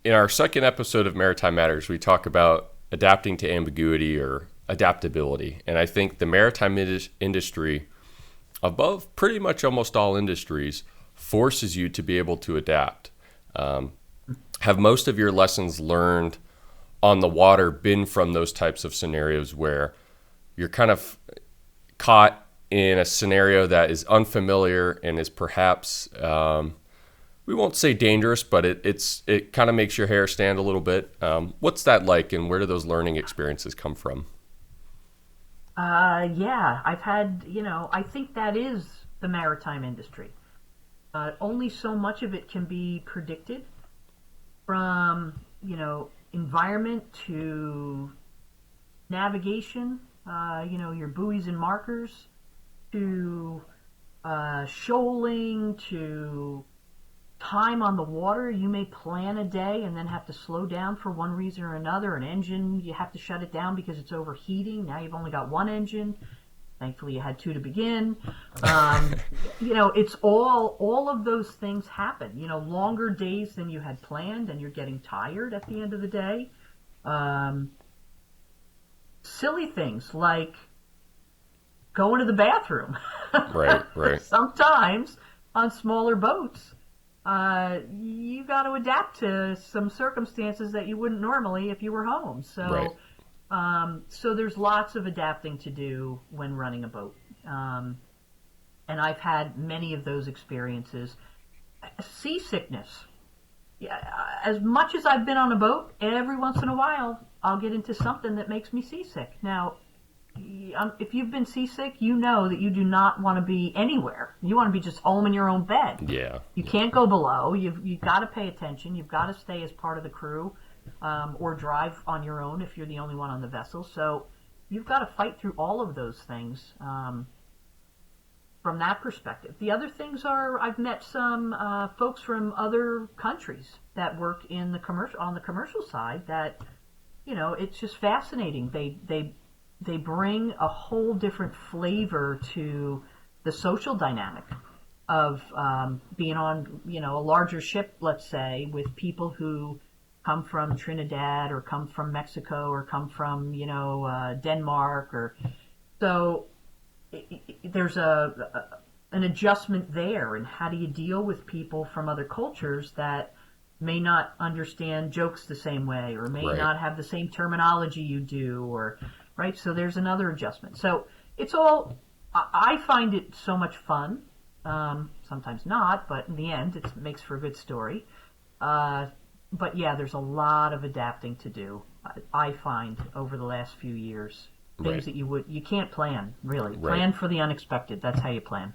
In our second episode of Maritime Matters, we talk about adapting to ambiguity or adaptability. And I think the maritime industry, above pretty much almost all industries, forces you to be able to adapt. Have most of your lessons learned on the water been from those types of scenarios where you're kind of caught in a scenario that is unfamiliar and is perhaps we won't say dangerous, but it kind of makes your hair stand a little bit. What's that like, and where do those learning experiences come from? Yeah, I've had, I think that is the maritime industry. Only so much of it can be predicted from, environment to navigation, your buoys and markers, to shoaling, to time on the water. You may plan a day and then have to slow down for one reason or another. An engine, you have to shut it down because it's overheating. Now you've only got one engine. Thankfully, you had two to begin. It's all of those things happen. Longer days than you had planned, and you're getting tired at the end of the day. Silly things like going to the bathroom. Right, right. Sometimes on smaller boats, you got to adapt to some circumstances that you wouldn't normally if you were home. Right. So there's lots of adapting to do when running a boat. And I've had many of those experiences. Seasickness. Yeah, as much as I've been on a boat, every once in a while I'll get into something that makes me seasick. Now, if you've been seasick, you know that you do not want to be anywhere. You want to be just home in your own bed. Yeah. You can't go below. You've got to pay attention. You've got to stay as part of the crew, or drive on your own if you're the only one on the vessel. So you've got to fight through all of those things from that perspective. The other things are I've met some folks from other countries that work in on the commercial side that it's just fascinating. They bring a whole different flavor to the social dynamic of being on, a larger ship, let's say, with people who come from Trinidad or come from Mexico or come from, Denmark. So there's an adjustment there. And how do you deal with people from other cultures that may not understand jokes the same way or may Right. not have the same terminology you do, or right? So there's another adjustment. So it's all, I find it so much fun. Sometimes not, but in the end, it makes for a good story. But yeah, there's a lot of adapting to do. I find over the last few years, things Right. that you can't plan really. Right. Plan for the unexpected. That's how you plan.